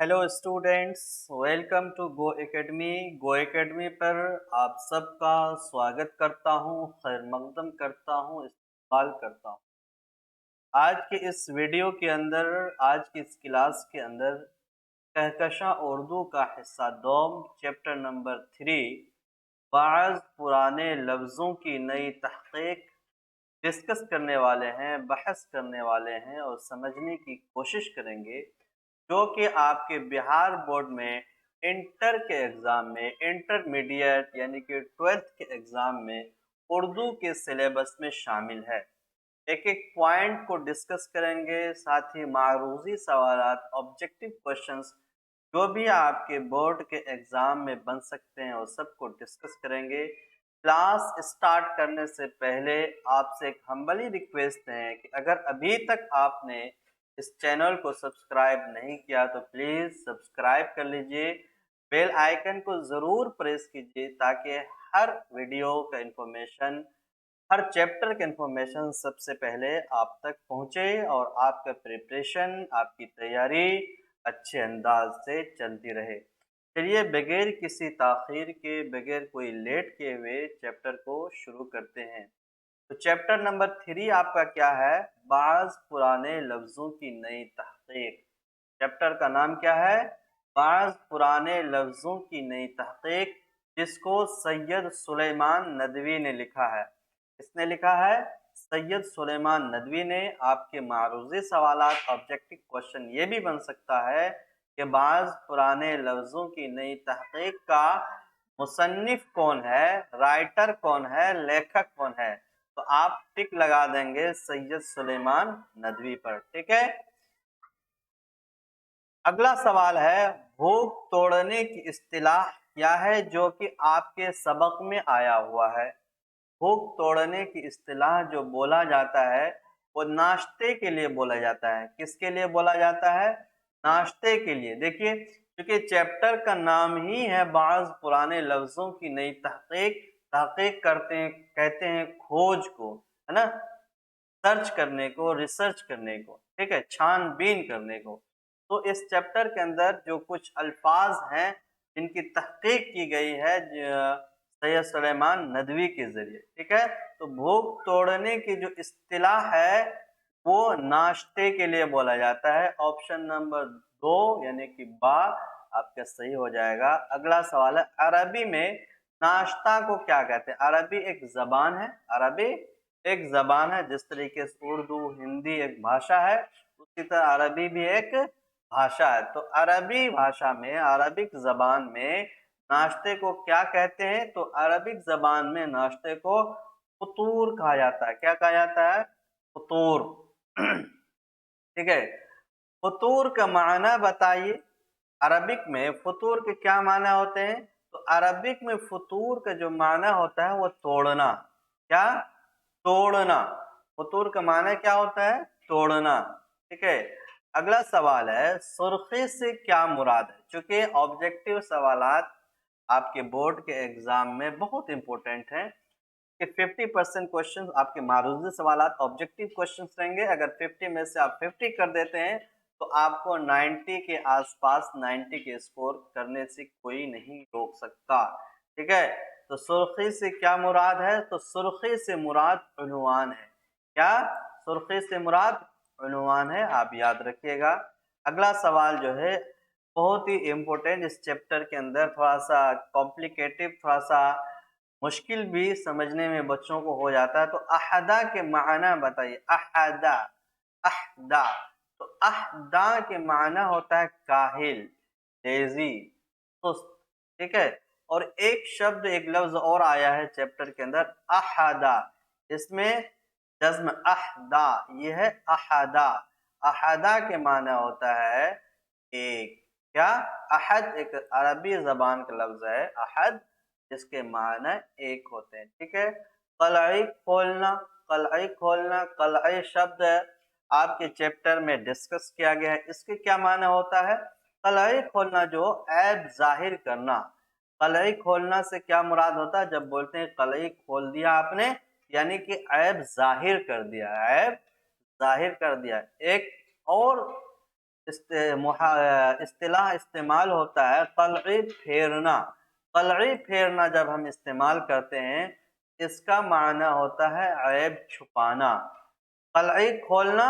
Hello students, welcome to Go Academy. Go Academy पर आप सबका स्वागत करता हूं, खैर मकदम करता हूं, इस्तकबाल करता हूं। आज के इस वीडियो के अंदर, आज की इस क्लास के अंदर कहकशां उर्दू का हिस्सा दोम चैप्टर नंबर 3 बाज़ पुराने लफ्ज़ों की नई तहक़ीक़ डिस्कस करने वाले हैं, बहस करने वाले हैं और समझने की कोशिश करेंगे, जो कि आपके बिहार बोर्ड में इंटर के एग्ज़ाम में, इंटरमीडिएट यानी कि 12th के एग्ज़ाम में उर्दू के सिलेबस में शामिल है। एक एक पॉइंट को डिस्कस करेंगे, साथ ही मारूज़ी सवालात, ऑब्जेक्टिव क्वेश्चंस जो भी आपके बोर्ड के एग्ज़ाम में बन सकते हैं वो सबको डिस्कस करेंगे। क्लास स्टार्ट करने से पहले आपसे एक हम्बली रिक्वेस्ट है कि अगर अभी तक आपने इस चैनल को सब्सक्राइब नहीं किया तो प्लीज़ सब्सक्राइब कर लीजिए, बेल आइकन को ज़रूर प्रेस कीजिए ताकि हर वीडियो का इन्फॉर्मेशन, हर चैप्टर की इन्फॉर्मेशन सबसे पहले आप तक पहुँचे और आपका प्रिपरेशन, आपकी तैयारी अच्छे अंदाज से चलती रहे। चलिए बगैर किसी ताख़ीर के, बगैर कोई लेट किए हुए चैप्टर को शुरू करते हैं। तो चैप्टर नंबर 3 आपका क्या है? बाज़ पुराने लफ्ज़ों की नई तहक़ीक़। चैप्टर का नाम क्या है? बाज़ पुराने लफ्ज़ों की नई तहक़ीक़, जिसको सैयद सुलेमान नदवी ने लिखा है। किसने लिखा है? सैयद सुलेमान नदवी ने। आपके मारूज़ी सवालात, ऑब्जेक्टिव क्वेश्चन ये भी बन सकता है कि बाज़ पुराने लफ्ज़ों की नई तहक़ीक़ का मुसन्निफ़ कौन है, राइटर कौन है, लेखक कौन है? तो आप टिक लगा देंगे सैयद सुलेमान नदवी पर, ठीक है। अगला सवाल है, भूख तोड़ने की इस्तिलाह क्या है जो कि आपके सबक में आया हुआ है? भूख तोड़ने की इस्तिलाह जो बोला जाता है वो नाश्ते के लिए बोला जाता है। किसके लिए बोला जाता है? नाश्ते के लिए। देखिए, क्योंकि चैप्टर का नाम ही है बाज़ पुराने लफ्ज़ों की नई तहक़ीक़। तहक़ीक़ करते हैं, कहते हैं खोज को, है ना, सर्च करने को, रिसर्च करने को, ठीक है, छानबीन करने को। तो इस चैप्टर के अंदर जो कुछ अल्फाज हैं जिनकी तहक़ीक़ की गई है सैयद सुलेमान नदवी के ज़रिए, ठीक है। तो भूख तोड़ने की जो इस्तिलाह है वो नाश्ते के लिए बोला जाता है। ऑप्शन नंबर 2 यानी कि बा आपका सही हो जाएगा। अगला सवाल है, अरबी में नाश्ता को क्या कहते हैं? अरबी एक ज़बान है, अरबी एक ज़बान है। जिस तरीके से उर्दू, हिंदी एक भाषा है, उसी तरह अरबी भी एक भाषा है। तो अरबी भाषा में, अरबिक ज़बान में नाश्ते को क्या कहते हैं? तो अरबिक ज़बान में नाश्ते को फ़ुतूर कहा जाता है। क्या कहा जाता है? फ़ुतूर। ठीक है। फ़ुतूर का माना बताइए। अरबिक में फ़ुतूर के क्या माना होते हैं? तो अरबिक में फ़ुतूर का जो माना होता है वो तोड़ना। क्या? तोड़ना। फ़ुतूर का माना क्या होता है? तोड़ना, ठीक है। अगला सवाल है, सुर्खी से क्या मुराद है? चूंकि ऑब्जेक्टिव सवालात आपके बोर्ड के एग्जाम में बहुत इंपॉर्टेंट हैं कि 50% क्वेश्चन आपके मारूज़ी सवालात ऑब्जेक्टिव क्वेश्चंस रहेंगे। अगर 50 में से आप 50 कर देते हैं तो आपको 90 के आसपास, 90 के स्कोर करने से कोई नहीं रोक सकता, ठीक है। तो सुर्खी से क्या मुराद है? तो सुर्खी से मुराद उन्वान है। क्या? सुर्खी से मुराद उन्वान है, आप याद रखिएगा। अगला सवाल जो है बहुत ही इम्पोर्टेंट, इस चैप्टर के अंदर थोड़ा सा कॉम्प्लिकेटिव, थोड़ा सा मुश्किल भी समझने में बच्चों को हो जाता है। तो अहदा के माना बताइए। अहदा, अहदा। तो अहदा के माना होता है काहिल, लेजी, सुस्त, ठीक है। और एक शब्द, एक लफ्ज और आया है चैप्टर के अंदर, अहदा। इसमें जज्म अहदा, ये है अहदा। अहदा के माना होता है एक। क्या? अहद एक अरबी जबान का लफ्ज है, अहद, जिसके माना एक होते हैं, ठीक है। कलई खोलना, कलई खोलना, कलई शब्द आपके चैप्टर में डिस्कस किया गया है। इसके क्या माना होता है? कलई खोलना जो ऐब जाहिर करना। कलई खोलना से क्या मुराद होता है? जब बोलते हैं कलई खोल दिया आपने, यानी कि ऐब जाहिर कर दिया, ऐब जाहिर कर दिया। एक और اصطلاح استعمال ہوتا ہے قلعی پھیرنا. قلعی پھیرنا جب ہم استعمال کرتے ہیں اس کا معنی ہوتا ہے عیب چھپانا. قلعی کھولنا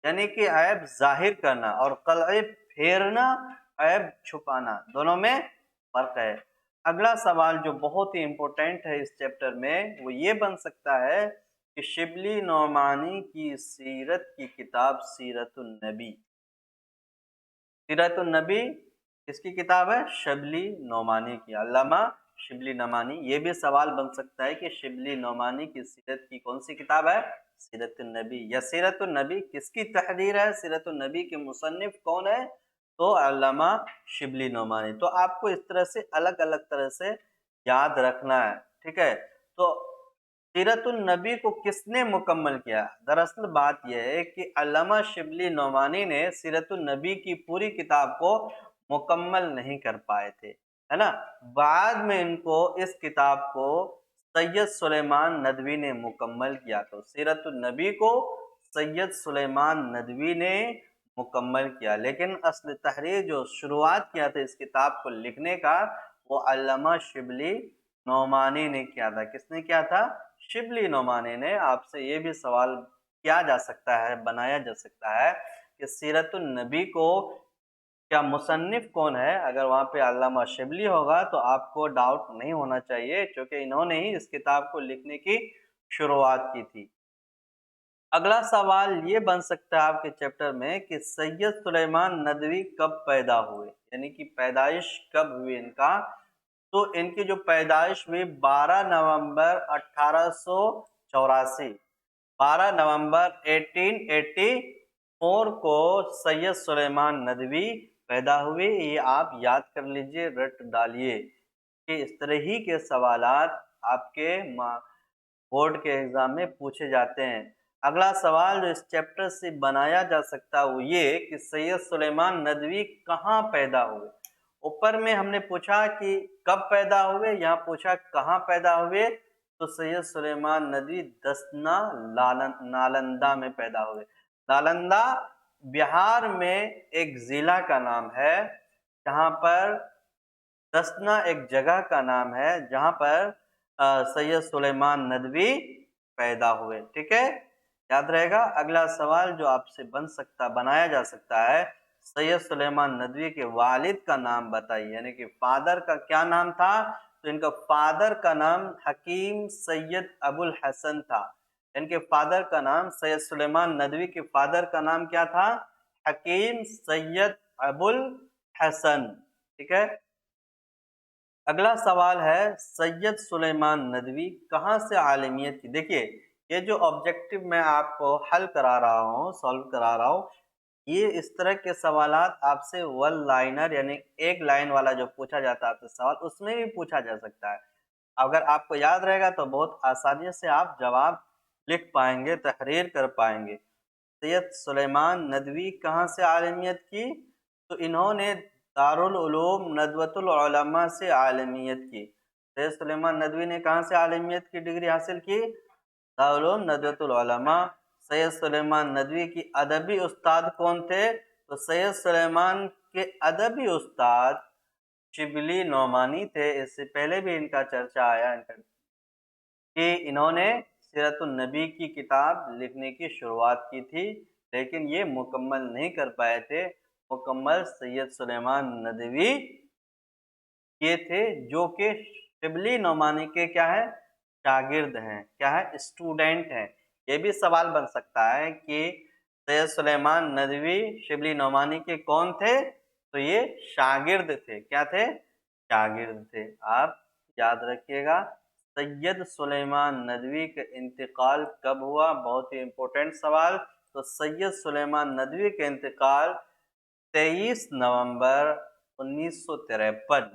یعنی کہ عیب ظاہر کرنا اور قلعی پھیرنا عیب چھپانا، دونوں میں فرق ہے. اگلا سوال جو بہت ہی امپورٹنٹ ہے اس چیپٹر میں وہ یہ بن سکتا ہے کہ شبلی نعمانی کی سیرت کی کتاب سیرت النبی. سیرت النبی کس کی کتاب ہے؟ شبلی نعمانی کی، علامہ شبلی نعمانی. یہ بھی سوال بن سکتا ہے کہ شبلی نعمانی کی سیرت کی کون سی کتاب ہے؟ سیرت النبی. یا سیرت النبی کس کی تحریر ہے؟ سیرت النبی کے مصنف کون ہے؟ تو علامہ شبلی نعمانی. تو آپ کو اس طرح سے الگ الگ طرح سے یاد رکھنا ہے، ٹھیک ہے. تو سیرت النبی کو کس نے مکمل کیا؟ دراصل بات یہ ہے کہ علامہ شبلی نعمانی نے سیرت النبی کی پوری کتاب کو مکمل نہیں کر پائے تھے، ہے نا. بعد میں ان کو اس کتاب کو سید سلیمان ندوی نے مکمل کیا. تو سیرت النبی کو سید سلیمان ندوی نے مکمل کیا، لیکن اصل تحریر جو شروعات کیا تھا اس کتاب کو لکھنے کا وہ علامہ شبلی نعمانی نے کیا تھا. کس نے کیا تھا؟ شبلی نعمانی نے. آپ سے یہ بھی سوال کیا جا سکتا ہے، بنایا جا سکتا ہے کہ سیرت النبی کو کیا مصنف کون ہے؟ اگر وہاں پہ علامہ شبلی ہوگا تو آپ کو ڈاؤٹ نہیں ہونا چاہیے کیونکہ انہوں نے ہی اس کتاب کو لکھنے کی شروعات کی تھی. اگلا سوال یہ بن سکتا ہے آپ کے چیپٹر میں کہ سید سلیمان ندوی کب پیدا ہوئے، یعنی کہ پیدائش کب ہوئی ان کا؟ تو ان کی جو پیدائش ہوئی 12 نومبر 1884، 12 نومبر 1884 کو سید سلیمان ندوی پیدا ہوئے. یہ آپ یاد کر لیجئے، رٹ ڈالیے کہ اس طرح ہی کے سوالات آپ کے بورڈ کے ایگزام میں پوچھے جاتے ہیں. اگلا سوال جو اس چیپٹر سے بنایا جا سکتا ہے وہ یہ کہ سید سلیمان ندوی کہاں پیدا ہوئے. اوپر میں ہم نے پوچھا کہ کب پیدا ہوئے، یہاں پوچھا کہاں پیدا ہوئے. تو سید سلیمان ندوی دسنا نالندہ میں پیدا ہوئے. نالندہ بہار میں ایک ضلع کا نام ہے، جہاں پر دسنا ایک جگہ کا نام ہے جہاں پر سید سلیمان ندوی پیدا ہوئے. ٹھیک ہے، یاد رہے گا. اگلا سوال جو آپ سے بنایا جا سکتا ہے، سید سلیمان ندوی کے والد کا نام بتائیے، یعنی کہ فادر کا کیا نام تھا؟ تو ان کا فادر کا نام حکیم سید ابو الحسن تھا. ان کے فادر کا نام، سید سلیمان ندوی کے فادر کا نام کیا تھا؟ حکیم سید ابو الحسن. ٹھیک ہے. اگلا سوال ہے سید سلیمان ندوی کہاں سے عالمیت کی؟ دیکھیے یہ جو آبجیکٹو میں آپ کو حل کرا رہا ہوں، سالو کرا رہا ہوں، یہ اس طرح کے سوالات آپ سے ون لائنر یعنی ایک لائن والا جو پوچھا جاتا ہے آپ سے سوال، اس میں بھی پوچھا جا سکتا ہے. اگر آپ کو یاد رہے گا تو بہت آسانی سے آپ جواب لکھ پائیں گے، تحریر کر پائیں گے. سید سلیمان ندوی کہاں سے عالمیت کی؟ تو انہوں نے دارالعلوم ندوۃ العلماء سے عالمیت کی. سید سلیمان ندوی نے کہاں سے عالمیت کی ڈگری حاصل کی؟ دارالعلوم ندوۃ العلماء. سید سلیمان ندوی کی ادبی استاد کون تھے؟ تو سید سلیمان کے ادبی استاد شبلی نعمانی تھے. اس سے پہلے بھی ان کا چرچا آیا کہ انہوں نے سیرت النبی کی کتاب لکھنے کی شروعات کی تھی لیکن یہ مکمل نہیں کر پائے تھے. مکمل سید سلیمان ندوی یہ تھے جو کہ شبلی نعمانی کے کیا ہے؟ شاگرد ہیں. کیا ہے؟ اسٹوڈنٹ ہیں. یہ بھی سوال بن سکتا ہے کہ سید سلیمان ندوی شبلی نعمانی کے کون تھے؟ تو یہ شاگرد تھے. کیا تھے؟ شاگرد تھے. آپ یاد رکھیے گا. سید سلیمان ندوی کا انتقال کب ہوا؟ بہت ہی امپورٹنٹ سوال. تو سید سلیمان ندوی کا انتقال 23 نومبر 1953،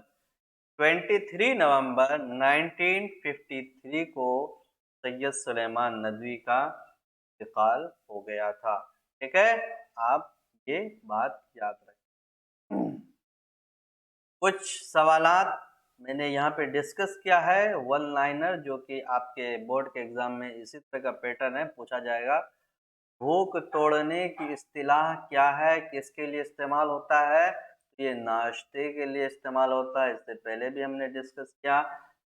23 نومبر 1953 کو سید سلیمان ندوی کا انتقال ہو گیا تھا. ٹھیک ہے، آپ یہ بات یاد رکھیں. کچھ سوالات میں نے یہاں پہ ڈسکس کیا ہے ون لائنر، جو کہ آپ کے بورڈ کے ایگزام میں اسی طرح کا پیٹرن ہے، پوچھا جائے گا. भूख तोड़ने की इस्तिलाह क्या है, किसके लिए इस्तेमाल होता है? ये नाश्ते के लिए इस्तेमाल होता है। इससे पहले भी हमने डिस्कस किया।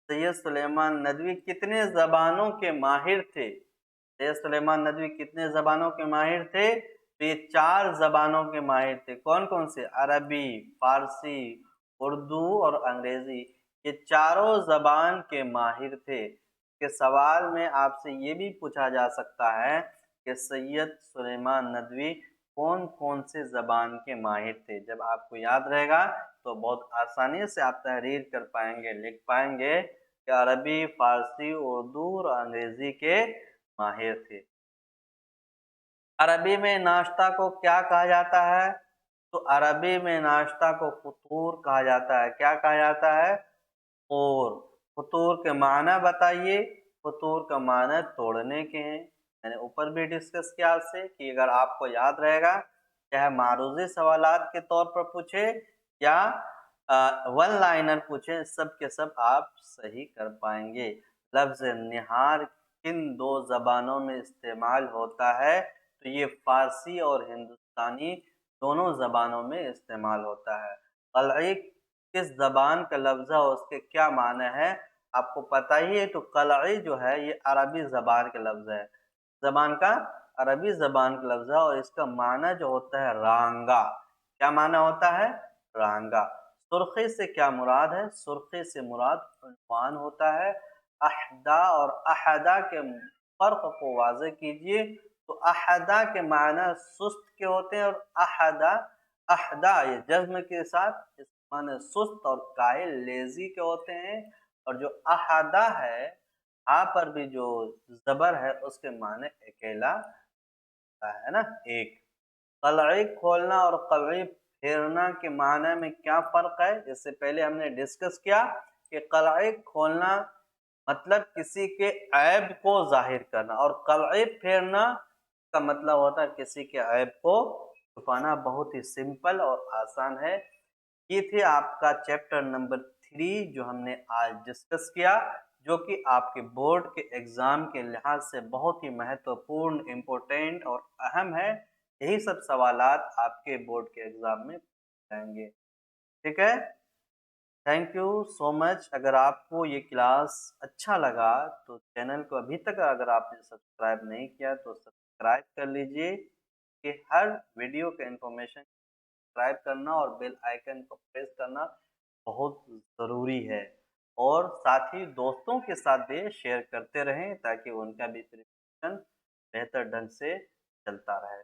सैयद सुलेमान नदवी कितने ज़बानों के माहिर थे? सैयद सुलेमान नदवी कितने ज़बानों के माहिर थे? तो ये 4 ज़बानों के माहिर थे। कौन कौन से? अरबी, फारसी, उर्दू और अंग्रेज़ी। ये चारों ज़बान के माहिर थे। के सवाल में आपसे ये भी पूछा जा सकता है कि सैयद सुलेमान नदवी कौन कौन से ज़बान के माहिर थे। जब आपको याद रहेगा तो बहुत आसानी से आप तहरीर कर पाएंगे, लिख पाएंगे कि अरबी, फारसी, उर्दू और अंग्रेज़ी के माहिर थे। अरबी में नाश्ता को क्या कहा जाता है? तो अरबी में नाश्ता को फतूर कहा जाता है। क्या कहा जाता है? और फतूर के माना बताइए। फतूर का माना तोड़ने के हैं। मैंने ऊपर भी डिस्कस किया आपसे कि अगर आपको याद रहेगा, चाहे मारूजी सवालात के तौर पर पूछे या वन लाइनर पूछे, सब के सब आप सही कर पाएंगे। लफ्ज़ निहार किन 2 ज़बानों में इस्तेमाल होता है? तो ये फारसी और हिंदुस्तानी दोनों ज़बानों में इस्तेमाल होता है। क़लई किस ज़बान का लफ्ज़ है, उसके क्या माने हैं? आपको पता ही है। तो क़लई जो है ये अरबी ज़बान का लफ्ज़ है। ज़बान का अरबी ज़बान का लफ्ज़ है और इसका माना जो होता है रांगा। क्या माना होता है? रांगा। सुर्ख़ी से क्या मुराद है? सुर्ख़ी से मुराद उन्वान होता है। अहदा और अहदा के फ़र्क को वाज़ेह कीजिए। तो अहदा के माना सुस्त के होते हैं और अहदा अहदा ये जज़्म के साथ इस माने सुस्त और काहिल लेज़ी के होते हैं। और जो अहदा है, हा पर भी जो ज़बर है उसके माने अकेला है ना, एक। क़लई खोलना और क़लई फेरना के माने में क्या फ़र्क है? इससे पहले हमने डिस्कस किया कि क़लई खोलना मतलब किसी के ऐब को ज़ाहिर करना और क़लई फेरना का मतलब होता है किसी के ऐब को छुपाना। बहुत ही सिंपल और आसान है। ये थे आपका चैप्टर नंबर 3 जो हमने आज डिस्कस किया, जो कि आपके बोर्ड के एग्ज़ाम के लिहाज से बहुत ही महत्वपूर्ण, इम्पोर्टेंट और अहम है। यही सब सवालात आपके बोर्ड के एग्ज़ाम में आएंगे। ठीक है, थैंक यू सो मच। अगर आपको ये क्लास अच्छा लगा तो चैनल को अभी तक अगर आपने सब्सक्राइब नहीं किया तो सब्सक्राइब कर लीजिए कि हर वीडियो का इन्फॉर्मेशन सब्सक्राइब करना और बेल आइकन को प्रेस करना बहुत ज़रूरी है। और साथ ही दोस्तों के साथ भी शेयर करते रहें ताकि उनका भी प्रिपरेशन बेहतर ढंग से चलता रहे।